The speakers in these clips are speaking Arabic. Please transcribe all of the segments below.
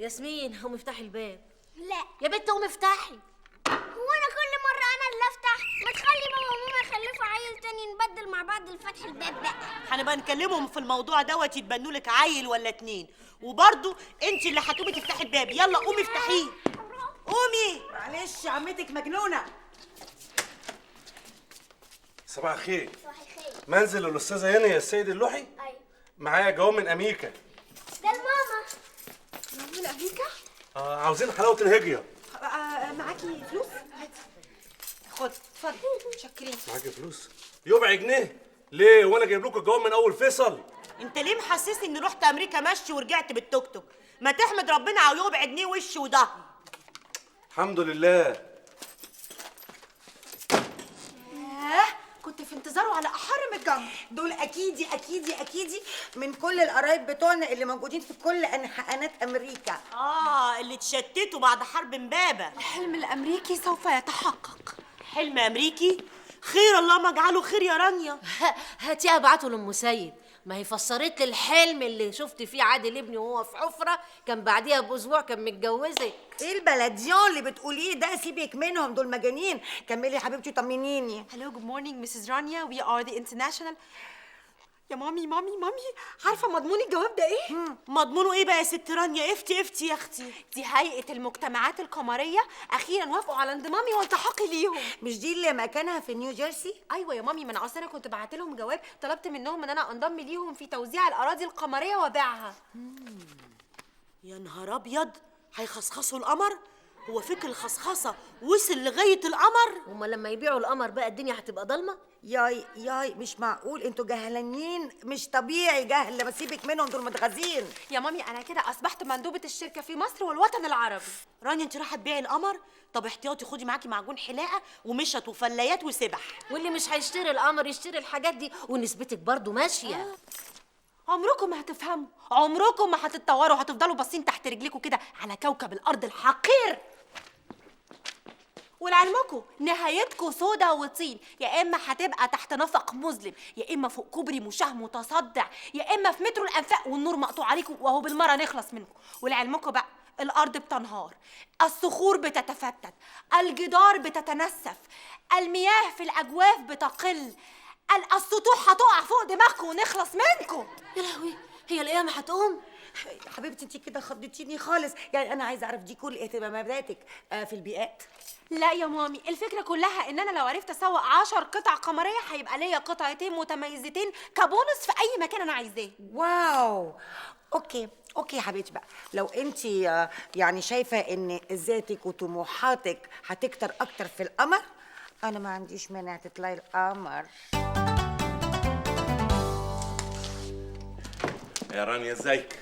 ياسمين قومي افتحي الباب. لا يا بنت قومي افتحي. هو انا كل مره انا اللي افتح؟ ما تخلي بابا وماما يخلفوا عيل تاني نبدل مع بعض الفتح الباب بقى. هنبقى نكلمهم في الموضوع دوت يتبنوا لك عيل ولا اتنين، وبرضه انت اللي هتقومي تفتحي الباب. يلا قومي افتحيه قومي. معلش عمتك مجنونه. صباح الخير. صباح الخير. منزل الاستاذه هنا يا السيد اللوحي؟ ايوه معايا جواب من امريكا. ده الماما. من امريكا؟ عاوزين حلاوه الهجيه. معاكي فلوس؟ خد اتفضل. متشكرين. معاكي فلوس؟ ربع جنيه؟ ليه وانا جايب لكم الجواب من اول فيصل؟ انت ليه محسسني اني رحت امريكا مشي ورجعت بالتوك توك؟ ما تحمد ربنا على ربع جنيه وش وظهر. الحمد لله. كنت في انتظاره على احرم الجمر. دول اكيدي من كل القرايب بتوعنا اللي موجودين في كل انحاءات امريكا. اللي اتشتتوا بعد حرب امبابه. الحلم الامريكي سوف يتحقق. حلم امريكي؟ خير اللهم اجعله خير يا رانيا. هاتيها ابعته لام سيد، ما هي فسرت لي الحلم اللي شفت فيه عادل ابني وهو في حفره، كان بعديها باسبوع كان متجوزك. ايه البلديون اللي بتقوليه ده؟ سيبك منهم، دول مجانين. كملي يا حبيبتي طمنيني. Hello, good morning, Mrs. Rania. We are the international. يا مامي عارفة مضمون الجواب ده ايه؟ مضمونه ايه بقى يا ست رانيا؟ افتي يا اختي. دي هيئة المجتمعات القمرية أخيرا وافقوا على انضمامي والتحاقي ليهم. مش دي اللي مكانها في نيو جيرسي؟ أيوة يا مامي، من أصل أنا كنت بعت لهم جواب طلبت منهم إن أنا أنضم ليهم في توزيع الأراضي القمرية وبيعها. يا نهار ابيض، هيخصخصوا القمر؟ هو فكر الخصخصه وصل لغايه القمر؟ هما لما يبيعوا القمر بقى الدنيا هتبقى ضلمه؟ ياي مش معقول، انتوا جهلانين مش طبيعي جهل. بس سيبك منهم، دول متغاظين. يا مامي أنا كده أصبحت مندوبة الشركة في مصر والوطن العربي. رانيا انت رايحه تبيعي القمر؟ طب احتياطي خدي معاكي معجون حلاقه ومشط وفلايات وسبح. واللي مش هيشتري القمر يشتري الحاجات دي، ونسبتك برضو ماشيه. عمركم ما هتفهموا، عمركم ما هتتطوروا، هتفضلوا باصين تحت رجليكم كده على كوكب الأرض الحقير. ولعلمكم نهايتكم سودا وطين، يا اما هتبقى تحت نفق مظلم، يا اما فوق كوبري مشاه متصدع، يا اما في مترو الانفاق والنور مقطوع عليكم، وهو بالمره نخلص منكم. ولعلمكم بقى الارض بتنهار، الصخور بتتفتت، الجدار بتتنسف، المياه في الاجواف بتقل، السطوح هتقع فوق دماغكم ونخلص منكم. يا لهوي، هي القيامه هتقوم؟ حبيبتي انت كده خضتيني خالص. يعني انا عايزه اعرف دي كل اهتماماتك في البيئات؟ لا يا مامي، الفكرة كلها ان انا لو عرفت اسوق 10 قطع قمرية هيبقى ليا قطعتين متميزتين كبونص في اي مكان انا عايزاه. واو. اوكي يا حبيبتي بقى، لو انت يعني شايفه ان ذاتك وطموحاتك هتكتر اكتر في القمر، انا ما عنديش مانع تطلعي القمر. يا رانيا ازيك؟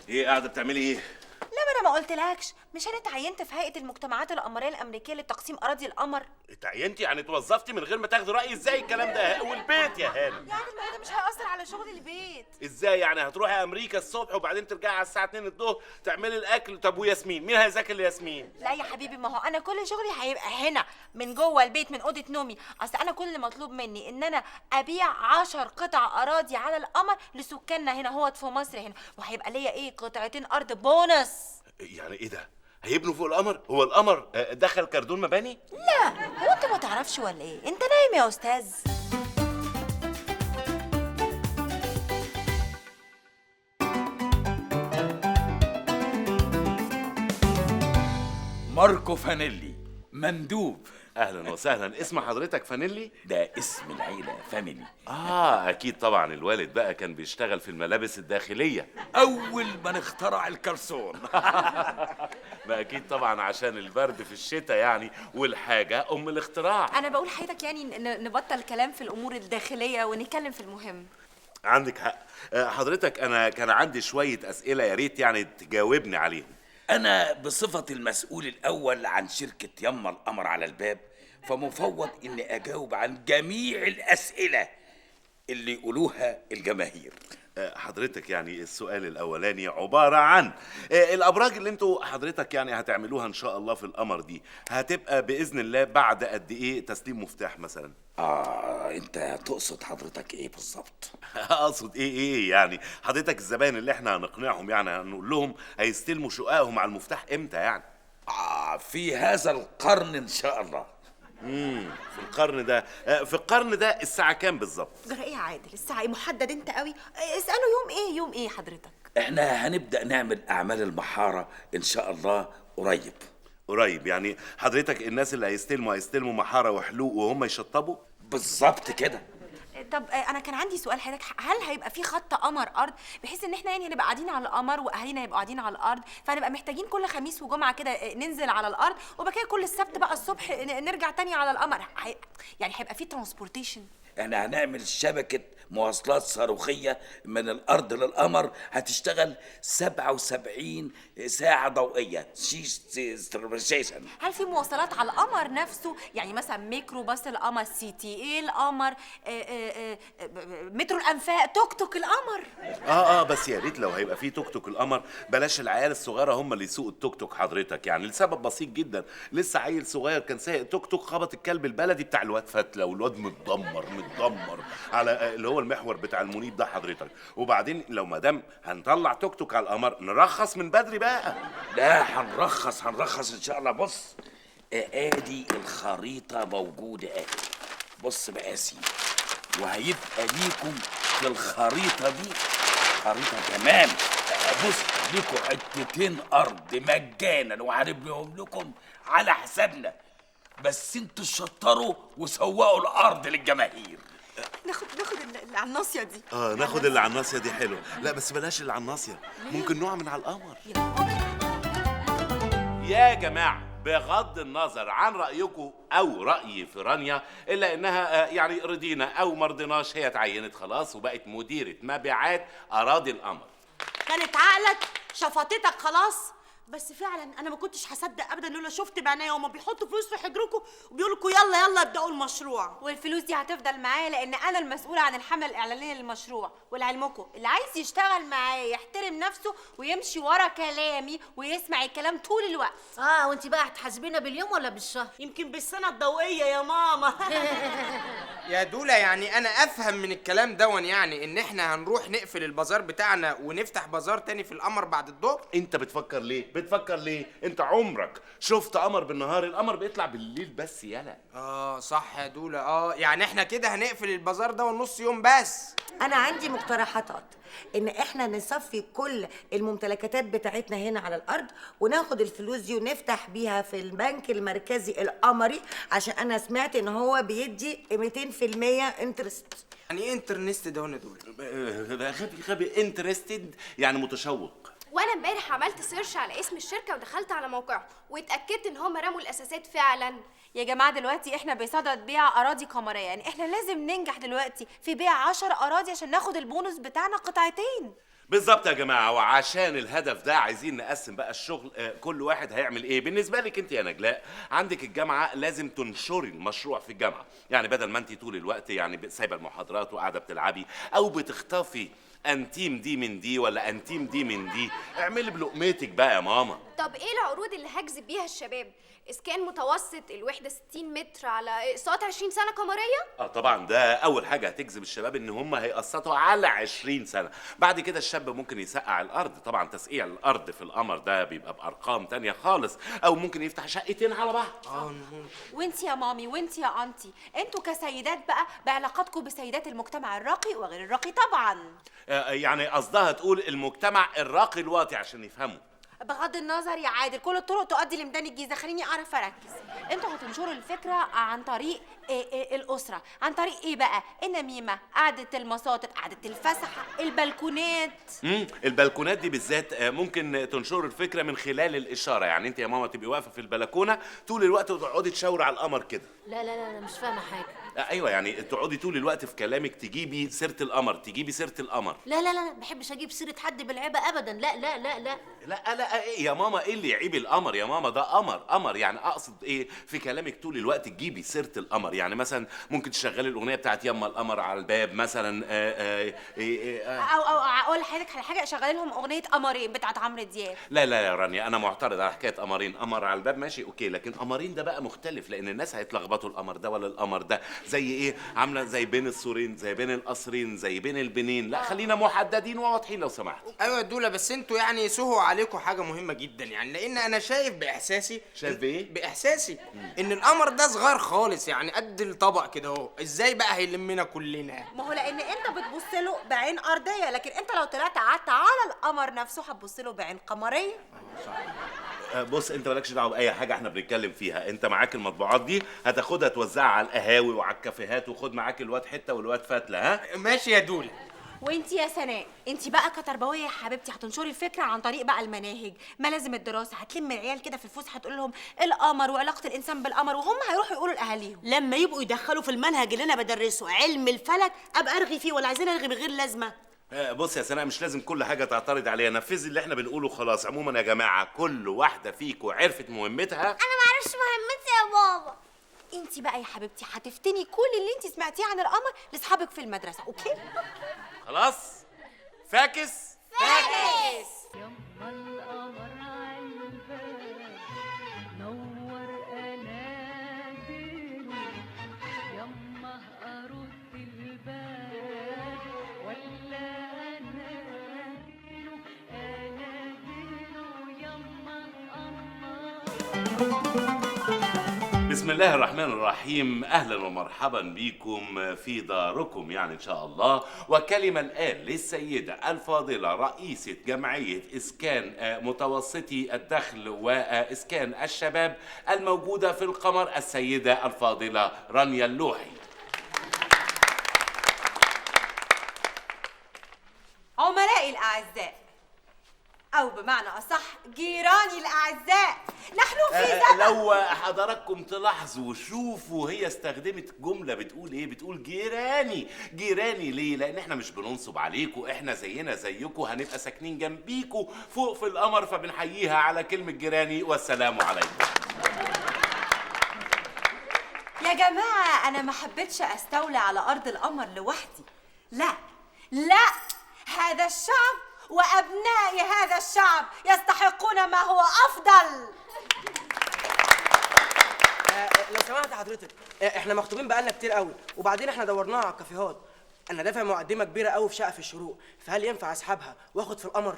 ايه قاعده بتعملي ايه؟ لا ما انا ما قلتلكش، مش انا اتعينت في هيئة المجتمعات القمرية الامريكية لتقسيم اراضي القمر؟ اتعينتي يعني اتوظفتي من غير ما تاخدي رايي؟ ازاي الكلام ده؟ والبيت يا هانم؟ يعني ما ده مش هيأثر على شغل البيت. ازاي يعني؟ هتروحي امريكا الصبح وبعدين ترجعي على الساعه 2 الظهر تعملي الاكل؟ طب وياسمين مين هيذاكر لياسمين؟ لا يا حبيبي، ما هو انا كل شغلي هيبقى هنا من جوه البيت من اوضه نومي. اصل انا كل اللي مطلوب مني ان انا ابيع 10 قطع اراضي على القمر لسكاننا هنا هوت في مصر هنا، وهيبقى ليا ايه قطعتين ارض بونص. يعني ايه ده؟ هيبنوا فوق القمر؟ هو القمر دخل كردون مباني؟ لا هو انت ما تعرفش ولا ايه؟ انت نايم يا استاذ. ماركو فانيلي، مندوب. اهلا وسهلا. اسم حضرتك فانيلي؟ ده اسم العيلة، فاميلي. اكيد طبعا الوالد بقى كان بيشتغل في الملابس الداخليه أول ما نخترع الكرسون. ما اكيد طبعا عشان البرد في الشتاء يعني، والحاجه ام الاختراع. انا بقول حضرتك يعني نبطل كلام في الامور الداخليه ونتكلم في المهم. عندك حق. حضرتك انا كان عندي شويه اسئله يا ريت يعني تجاوبني عليهم. أنا بصفة المسؤول الأول عن شركة يما القمر على الباب، فمفوض إني أجاوب عن جميع الأسئلة اللي يقولوها الجماهير. حضرتك يعني السؤال الاولاني عباره عن الابراج اللي انتوا حضرتك يعني هتعملوها ان شاء الله في القمر دي هتبقى باذن الله بعد قد ايه تسليم مفتاح مثلا؟ انت تقصد حضرتك ايه بالظبط؟ اقصد ايه يعني حضرتك الزباين اللي احنا هنقنعهم يعني هنقول لهم هيستلموا شققهم على المفتاح امتى يعني؟ في هذا القرن ان شاء الله. في القرن ده في القرن ده الساعه كام بالظبط؟ جرى ايه يا عادل؟ الساعه ايه؟ محدد انت قوي. اساله يوم ايه حضرتك؟ احنا هنبدأ نعمل اعمال المحارة ان شاء الله قريب يعني حضرتك الناس اللي هيستلموا محاره وحلوق وهم يشطبوا؟ بالظبط كده. طب انا كان عندي سؤال حضرتك، هل هيبقى في خط قمر ارض بحيث ان احنا يعني هنبقى قاعدين على القمر واهالينا هيبقوا قاعدين على الارض، فهنبقى محتاجين كل خميس وجمعه كده ننزل على الارض وبعد كده كل السبت بقى الصبح نرجع تاني على القمر؟ يعني هيبقى في ترانسبورتيشن. احنا هنعمل شبكة مواصلات صاروخية من الأرض للقمر هتشتغل 77 ساعة ضوئية ستيشن. هل في مواصلات على القمر نفسه؟ يعني مثلا ميكرو باص القمر، CTA القمر، مترو الأنفاق، توك توك القمر. بس يا ريت لو هيبقى في توك توك القمر بلاش العيال الصغيره هم اللي يسوقوا التوك توك حضرتك، يعني لسبب بسيط جدا. لسه عيل صغير كان سايق توك توك خبط الكلب البلدي بتاع الواد فتله والواد متدمر على اللي هو المحور بتاع المنيب ده حضرتك. وبعدين لو ما دام هنطلع توك توك على القمر نرخص من بدري بقى. لا هنرخص ان شاء الله. بص ادي الخريطة موجودة اهي، بص بقى يا سيدي، وهيبقى ليكم في الخريطة دي خريطة تمام. بص ليكم حتتين أرض مجانا وهنبنيهم لكم على حسابنا، بس انتوا شطروا وسوقوا الأرض للجماهير. ناخد اللي على الناصية دي. ناخد اللي على الناصية دي حلو. لا بس بلاش اللي على الناصية، ممكن نقع من على القمر. يا جماعة بغض النظر عن رأيكم أو رأيي في رانيا، إلا إنها يعني رضينا أو مرضناش هي اتعينت خلاص وبقت مديرة مبيعات أراضي القمر. كانت عقلك شفطتك خلاص. بس فعلا انا ما كنتش هصدق ابدا لولا شفت بعينيا وهما بيحطوا فلوس في حجركم وبيقولوا لكم يلا ابداوا المشروع. والفلوس دي هتفضل معايا لان انا المسؤوله عن الحمله الاعلانيه للمشروع. ولعلمكم اللي عايز يشتغل معايا يحترم نفسه ويمشي ورا كلامي ويسمع الكلام طول الوقت. وانت بقى هتحاسبينا باليوم ولا بالشهر؟ يمكن بالسنه الضوئيه يا ماما. يا دولة يعني انا افهم من الكلام دون يعني ان احنا هنروح نقفل البازار بتاعنا ونفتح بازار تاني في القمر بعد الظهر؟ انت بتفكر ليه؟ انت عمرك شفت قمر بالنهار؟ القمر بيطلع بالليل بس يالا. صح يا دولة. يعني احنا كده هنقفل البازار ده ونص يوم بس. انا عندي مقترحات ان احنا نصفي كل الممتلكات بتاعتنا هنا على الارض وناخد الفلوس دي ونفتح بيها في البنك المركزي القمري، عشان انا سمعت ان هو بيدي 200% انترست. يعني ايه انترنست ده يا دولة؟ غبي انترستد يعني متشوق. وانا امبارح عملت سيرش على اسم الشركه ودخلت على موقعهم واتاكدت ان هم رموا الاساسات فعلا. يا جماعه دلوقتي احنا بصدد بيع اراضي قمريه، يعني احنا لازم ننجح دلوقتي في بيع 10 اراضي عشان ناخد البونص بتاعنا قطعتين. بالظبط يا جماعه، وعشان الهدف ده عايزين نقسم بقى الشغل. كل واحد هيعمل ايه. بالنسبه لك انت يا نجلاء عندك الجامعه، لازم تنشري المشروع في الجامعه، يعني بدل ما انت طول الوقت يعني سايبه المحاضرات وقاعده بتلعبي او بتخطفي انتيم دي من دي ولا انتيم دي من دي، اعملي بلقمتك بقى يا ماما. طب ايه العروض اللي هجذب بيها الشباب؟ اسكان متوسط الوحده 60 متر على اقساط 20 سنه قمريه؟ طبعا ده اول حاجه هتجذب الشباب، ان هم هيقسطوا على 20 سنه. بعد كده الشاب ممكن يسقع الارض، طبعا تسقيع الارض في القمر ده بيبقى بارقام تانية خالص، او ممكن يفتح شقتين على بعض. وانت يا مامي وانت يا انتي، انتوا كسيدات بقى بعلاقاتكم بسيدات المجتمع الراقي وغير الراقي طبعا. يعني قصدها تقول المجتمع الراقي الواطي عشان يفهموا. بغض النظر يا عادل كل الطرق تؤدي لميدان الجيزه، خليني اعرف اركز. انتوا هتنشروا الفكره عن طريق الاسره، عن طريق ايه بقى؟ النميمه، قعده المصاطب، قعده الفسحه، البلكونات. البلكونات دي بالذات ممكن تنشروا الفكره من خلال الاشاره، يعني انت يا ماما تبقي واقفه في البلكونه طول الوقت وتقعدي تشاوري على القمر كده. لا انا مش فاهمه حاجه. ايوه يعني تقعدي طول الوقت في كلامك تجيبي سيره القمر، تجيبي سيره القمر. لا ما بحبش اجيب سيره حد بالعيبه ابدا. لا. لا لا إيه يا ماما، ايه اللي يعيب القمر يا ماما؟ ده قمر يعني. اقصد ايه في كلامك طول الوقت تجيبي سيره القمر؟ يعني مثلا ممكن تشغلي الاغنيه بتاعت يما القمر على الباب مثلا. او اقول لحضرتك على حاجه، اشغل لهم اغنيه قمرين بتاعت عمرو دياب. لا يا رانيا، انا معترض على حكايه قمرين. قمر على الباب ماشي اوكي، لكن قمرين ده بقى مختلف، لان الناس هيتلخبطوا القمر ده ولا القمر ده. زي ايه؟ عامله زي بين السورين، زي بين القصرين، زي بين البنين. لا خلينا محددين وواضحين لو سمحت. ايوه يا دولا، بس انتوا يعني سهوا عليكم حاجه مهمه جدا يعني، لان انا شايف باحساسي. شايف بايه؟ باحساسي ان القمر ده صغير خالص، يعني قد الطبق كده اهو. ازاي بقى هيلمنا كلنا؟ ما هو لان انت بتبص له بعين ارضيه، لكن انت لو طلعت قعدت على القمر نفسه هتبص له بعين قمريه. بص انت مالكش دعوه باي حاجه احنا بنتكلم فيها. انت معاك المطبوعات دي هتاخدها توزعها على القهاوي وعلى الكافيهات، وخد معاك الواد حته والواد فتله. ها ماشي يا دولا. وانت يا سناء، انت بقى كتربويه يا حبيبتي هتنشري الفكره عن طريق بقى المناهج، ملازم الدراسه. هتلم العيال كده في الفسحه تقول لهم القمر وعلاقه الانسان بالقمر، وهم هيروحوا يقولوا لاهاليهم. لما يبقوا يدخلوا في المنهج اللي انا بدرسه علم الفلك ابقى ارغي فيه، ولا عايزين ارغي من غير لازمه؟ بص يا سناء، مش لازم كل حاجه تعترض عليها. نفذي اللي احنا بنقوله خلاص. عموما يا جماعه، كل واحده فيكم عرفت مهمتها. انا ما اعرفش مهمتي يا بابا. انت بقى يا حبيبتي هتفتني كل اللي انت سمعتيه عن القمر لاصحابك في المدرسه، اوكي؟ خلاص فاكس. يما القمر عالباب نور قناديله، يما ارد الباب ولا اناديله يما القمر. بسم الله الرحمن الرحيم. اهلا ومرحبا بكم في داركم يعني ان شاء الله. وكلمه الان للسيده الفاضله رئيسه جمعيه اسكان متوسطي الدخل واسكان الشباب الموجوده في القمر، السيده الفاضله رانيا اللوحي. عملائي الاعزاء، او بمعنى اصح جيراني الاعزاء، نحن في زمن. لو حضراتكم تلاحظوا شوفوا هي استخدمت جمله بتقول ايه؟ بتقول جيراني. جيراني ليه؟ لان احنا مش بننصب عليكم، احنا زينا زيكم، هنبقى ساكنين جنبيكم فوق في القمر، فبنحييها على كلمه جيراني. والسلام عليكم. يا جماعه انا ما حبيتش استولي على ارض القمر لوحدي، لا، هذا الشعب وأبناء هذا الشعب يستحقون ما هو أفضل. لو سمحت حضرتك، احنا مخطوبين بقالنا كتير قوي، وبعدين احنا دورناها على الكافيهات. انا دافع مقدمه كبيره قوي في شقه في الشروق، فهل ينفع اسحبها واخد في القمر؟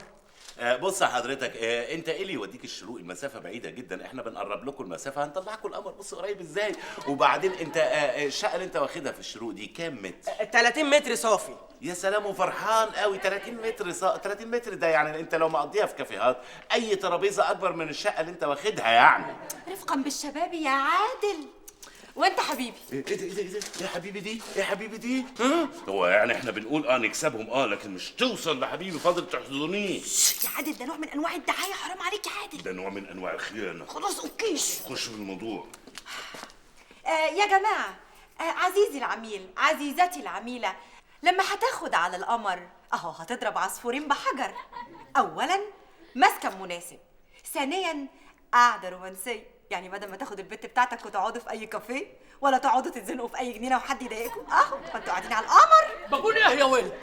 بص يا حضرتك، انت ايه اللي يوديك الشروق؟ المسافه بعيده جدا، احنا بنقرب لكم المسافه، هنطلعكم القمر. بص قريب ازاي. وبعدين انت الشقه اللي انت واخدها في الشروق دي كام متر؟ 30 متر صافي. يا سلام، وفرحان قوي. 30 متر 30 متر ده يعني انت لو مقضيها في كافيهات اي ترابيزه اكبر من الشقه اللي انت واخدها يعني. رفقا بالشباب يا عادل. وانت حبيبي ايه ده يا حبيبي دي؟ يا حبيبي دي؟ ها؟ هو يعني احنا بنقول نكسبهم لكن مش توصل لحبيبي. فاضل تحضنيش يا عادل، ده نوع من انواع الدعايه، حرام عليك يا عادل. ده نوع من انواع الخيانه. خلاص اوكي، خش في الموضوع. يا جماعه، عزيزي العميل، عزيزتي العميله، لما هتاخد على القمر اهو هتضرب عصفورين بحجر. اولا مسكن مناسب، ثانيا قعده رومانسيه. يعني بدل ما تاخد البت بتاعتك وتقعدوا في اي كافيه ولا تقعدوا تتزنقوا في اي جنينه وحد يضايقكم، فانتوا قاعدين على القمر. بقول ايه يا ولد؟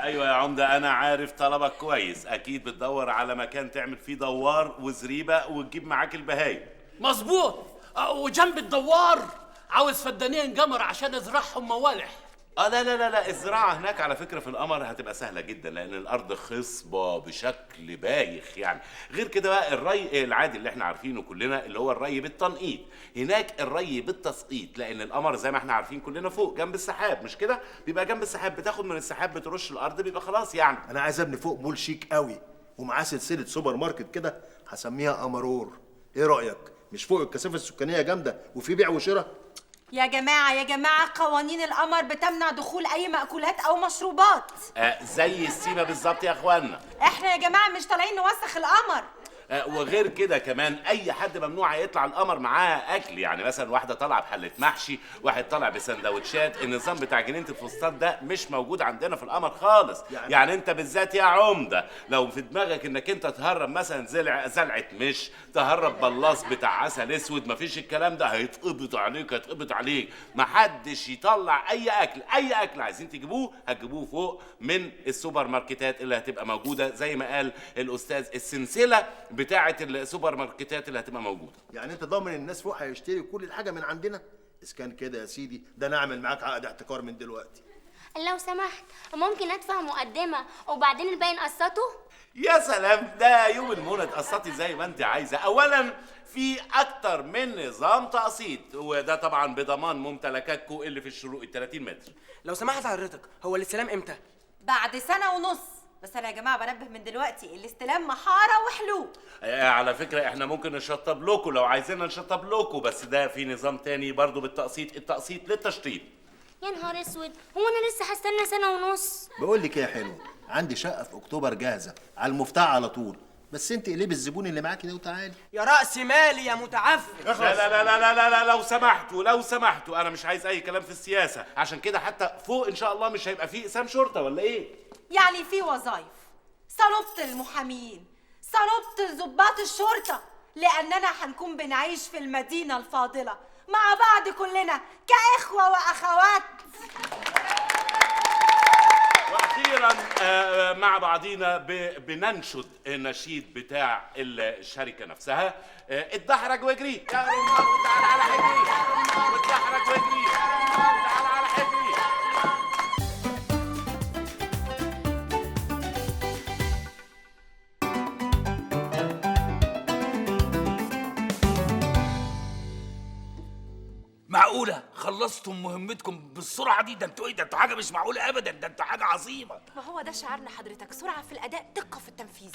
ايوه يا عمده، انا عارف طلبك كويس. اكيد بتدور على مكان تعمل فيه دوار وزريبه وتجيب معاك البهايم. مظبوط. وجنب الدوار عاوز فدانين قمر عشان ازرعهم موالح. لا، الزراعة هناك على فكرة في القمر هتبقى سهلة جدا، لأن الأرض خصبة بشكل بايخ يعني. غير كده بقى الري العادي اللي احنا عارفينه كلنا، اللي هو الري بالتنقيط. هناك الري بالتسقيط، لأن القمر زي ما احنا عارفين كلنا فوق جنب السحاب، مش كده؟ بيبقى جنب السحاب، بتاخد من السحاب بترش الأرض، بيبقى خلاص يعني. أنا عايز أبني فوق مول شيك قوي ومعاه سلسلة سوبر ماركت كده، هسميها قمرور. إيه رأيك؟ مش فوق الكثافة السكانية جامدة وفي بيع وشراء؟ يا جماعة قوانين القمر بتمنع دخول أي مأكولات أو مشروبات. زي السيما بالظبط يا اخوانا. احنا يا جماعة مش طالعين نوسخ القمر. وغير كده كمان اي حد ممنوع يطلع القمر معاه اكل، يعني مثلا واحده طالعه بحله محشي، واحد طالع بسندوتشات. النظام بتاع جنينه الفسطاط ده مش موجود عندنا في القمر خالص. يعني انت بالذات يا عمده لو في دماغك انك انت تهرب مثلا زلعه مش تهرب بلاص بتاع عسل اسود، مفيش الكلام ده، هيتقبض عليك هيتقبض عليك. محدش يطلع اي اكل، اي اكل عايزين تجيبوه هتجيبوه فوق من السوبر ماركتات اللي هتبقى موجوده زي ما قال الاستاذ، السلسله بتاعه السوبر ماركتات اللي هتبقى موجوده. يعني انت ضامن الناس فوق هيشتري كل الحاجه من عندنا؟ اذا كان كده يا سيدي ده نعمل معاك عقد احتكار من دلوقتي. لو سمحت ممكن ادفع مقدمه وبعدين الباقي نقسطه؟ يا سلام، ده يوم المنى تقسطي زي ما انت عايزه. اولا في اكتر من نظام تقسيط، وده طبعا بضمان ممتلكاتكم اللي في الشروق ال 30 متر. لو سمحت حضرتك، هو الاستلام امتى؟ بعد سنة ونص. بس انا يا جماعة بنبه من دلوقتي، الاستلام محارة وحلو. على فكره احنا ممكن نشطب لكم لو عايزين نشطب لكم، بس ده في نظام تاني برضو بالتقسيط، التقسيط للتشطيب. يا نهار اسود، هو انا لسه هستنى سنه ونص؟ بقول لك ايه يا حلو، عندي شقه في اكتوبر جاهزه على المفتاح على طول، بس انت قلبي الزبون اللي معاكي ده وتعالي. يا رأس مالي يا متعفن. لا لا لا لا لا لا، لو سمحتوا لو سمحتوا، انا مش عايز اي كلام في السياسه، عشان كده حتى فوق ان شاء الله مش هيبقى فيه اقسام شرطه ولا ايه؟ يعني في وظايف، صلبت المحامين، صلبت ضباط الشرطة، لأننا هنكون بنعيش في المدينة الفاضلة مع بعض كلنا كإخوة وأخوات. واخيرا مع بعضينا بننشد النشيد بتاع الشركه نفسها، اتدحرج واجري يا رمار وتعالى على حجري، واتدحرج واجري وتعالى على حجري. معقولة خلصتم مهمتكم بالسرعة دي؟ ده انتوا ايه ده؟ انتوا حاجة مش معقولة أبدا، ده انتوا حاجة عظيمة. ما هو ده شعارنا حضرتك، سرعة في الأداء، دقة في التنفيذ.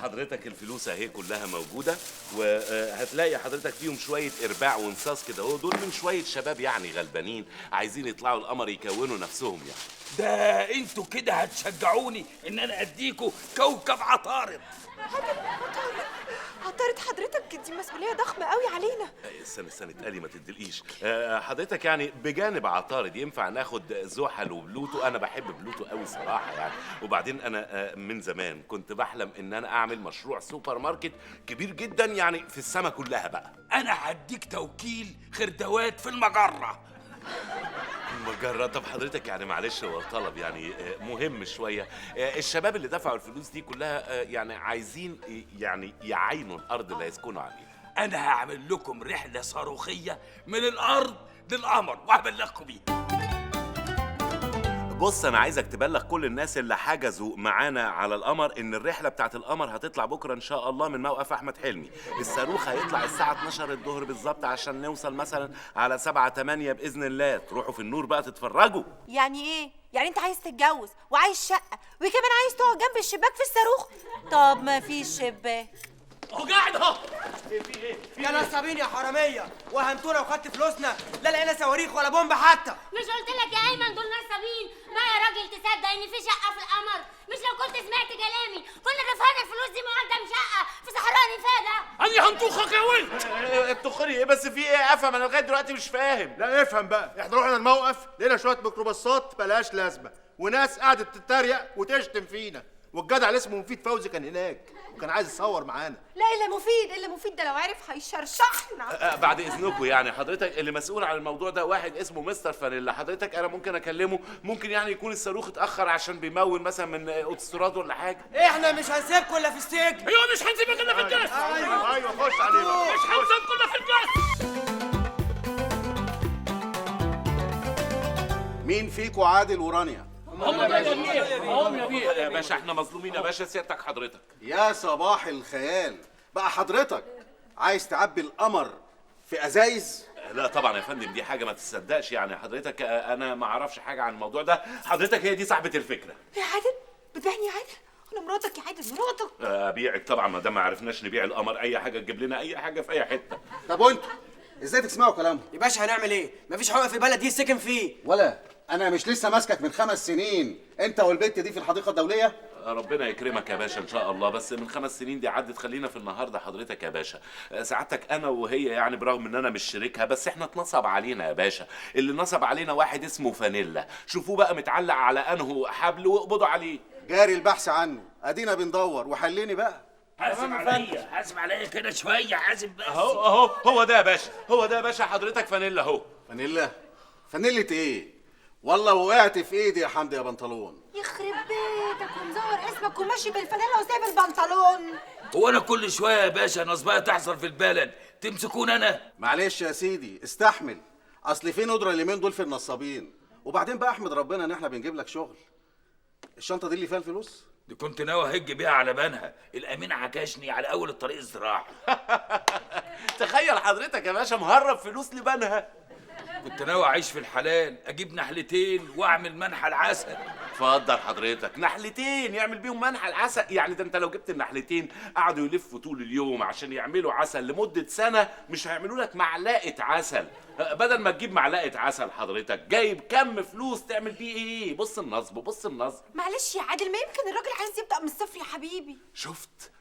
حضرتك الفلوس اهي كلها موجودة، وهتلاقي حضرتك فيهم شوية إرباع وانصاص كده، هو دول من شوية شباب يعني غلبانين عايزين يطلعوا القمر يكونوا نفسهم يعني. ده انتوا كده هتشجعوني ان انا اديكوا كوكب عطارد. عطارد حضرتك دي مسؤولية ضخمة قوي علينا. استنى اتقالي ما تدلقيش. حضرتك يعني بجانب عطارد ينفع ناخد زحل وبلوتو؟ انا بحب بلوتو قوي صراحه يعني. وبعدين انا من زمان كنت بحلم ان انا اعمل مشروع سوبر ماركت كبير جدا يعني في السما كلها بقى. انا هديك توكيل خردوات في المجره. مجرة؟ طب حضرتك يعني معلش هو طلب يعني مهم شوية، الشباب اللي دفعوا الفلوس دي كلها يعني عايزين يعني يعينوا الأرض اللي هيسكنوا عليها. أنا هعمل لكم رحلة صاروخية من الأرض للقمر وهبلغكم بيها. بص انا عايزك تبلغ كل الناس اللي حجزوا معانا على القمر ان الرحله بتاعت القمر هتطلع بكره ان شاء الله من موقف احمد حلمي. الصاروخ هيطلع الساعه 12 الظهر بالظبط عشان نوصل مثلا على 7-8 باذن الله. تروحوا في النور بقى تتفرجوا. يعني ايه؟ يعني انت عايز تتجوز وعايز شقه وكمان عايز تقعد جنب الشباك في الصاروخ؟ طب ما فيش شباك اهو قاعد اهو. في ايه؟ يا نصابين يا حراميه، وهمتونا وخدت فلوسنا، لا لقينا صواريخ ولا بومب حتى. مش قلت لك يا ايمن دول نصابين؟ ما يا راجل تصدق ان في شقه في القمر؟ مش لو كنت سمعت كلامي كنا دفعنا الفلوس دي مقدم شقه في صحراء نفاده. اني هنطخك يا ولد. بتخري ايه بس؟ في ايه؟ افهم انا لغايه دلوقتي مش فاهم. لا افهم بقى، احنا رحنا الموقف لقينا شويه ميكروباصات بلاش لازمه، وناس قعدت تتريق وتشتم فينا، والجدع اللي اسمه مفيد فوزي كان هناك وكان عايز يصور معانا. لا الا مفيد ده لو عرف هيشرشحنا. بعد اذنكم يعني حضرتك اللي مسؤول عن الموضوع ده واحد اسمه مستر فانيلا، حضرتك انا ممكن اكلمه؟ ممكن يعني يكون الصاروخ اتاخر عشان بيمون مثلا من اوتوستراد ولا حاجه. احنا مش هنسيبكم الا في السجن. ايوه مش هنسيبك الا في الجرس. ايوه خش علينا. مش هنسيبك الا في الجرس. مين فيكم عادل ورانيا؟ هم يا بيه. يا باشا احنا مظلومين يا باشا، سيادتك حضرتك. يا صباح الخيال، بقى حضرتك عايز تعبي القمر في ازايز؟ لا طبعا يا فندم، دي حاجه ما تصدقش يعني. حضرتك انا ما اعرفش حاجه عن الموضوع ده، حضرتك هي دي صاحبه الفكره. يا عادل بتبيعني يا عادل؟ انا مراتك يا عادل، مراتك. ابيعك طبعا ما دام ما عرفناش نبيع القمر، اي حاجه تجيب لنا اي حاجه في اي حته. طب وانتوا ازاي تسمعوا كلامهم؟ يا باشا هنعمل ايه؟ مفيش حقوق في البلد دي سكن فيه. ولا انا مش لسه ماسكك من 5 سنين انت والبت دي في الحديقه الدوليه؟ ربنا يكرمك يا باشا ان شاء الله، بس من 5 سنين دي عدت، خلينا في النهارده حضرتك يا باشا. سعادتك انا وهي يعني برغم ان انا مش شريكها بس احنا اتنصب علينا يا باشا. اللي نصب علينا واحد اسمه فانيلا، شوفوه بقى متعلق على انه حبل واقبضوا عليه. جاري البحث عنه، ادينا بندور وحليني بقى. حاسب عليا، حاسب عليا كده شويه، حاسب بس. اهو هو ده يا باشا، هو ده يا باشا حضرتك فانيلا اهو. فانيلا؟ فانيلة ايه؟ والله وقعت في ايدي يا حمدي يا بنطلون. يخرب بيتك ومزور اسمك وماشي بالفانيلا وسايب البنطلون. هو انا كل شويه يا باشا نصبايه تحصل في البلد تمسكون انا؟ معلش يا سيدي استحمل، اصل في ندره اليومين دول في النصابين، وبعدين بقى احمد ربنا ان احنا بنجيب لك شغل. الشنطه دي اللي فيها الفلوس؟ دي كنت ناوي اهج بيها على بنها، الامين عكشني على اول الطريق الزراعي. تخيل حضرتك يا باشا مهرب فلوس لبنها. كنت ناوي اعيش في الحلال، اجيب نحلتين واعمل منحى العسل. اتفضل حضرتك، نحلتين يعمل بيهم منحى العسل؟ يعني ده انت لو جبت النحلتين قعدوا يلفوا طول اليوم عشان يعملوا عسل لمدة سنة مش هيعملوا لك معلقة عسل. بدل ما تجيب معلقة عسل حضرتك جايب كم فلوس تعمل بيه ايه؟ بص النصب، بص النصب. معلش يا عادل، ما يمكن الراجل عايز يبدأ من الصفر يا حبيبي.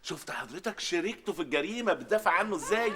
شفت حضرتك شريكته في الجريمة بتدافع عنه ازاي؟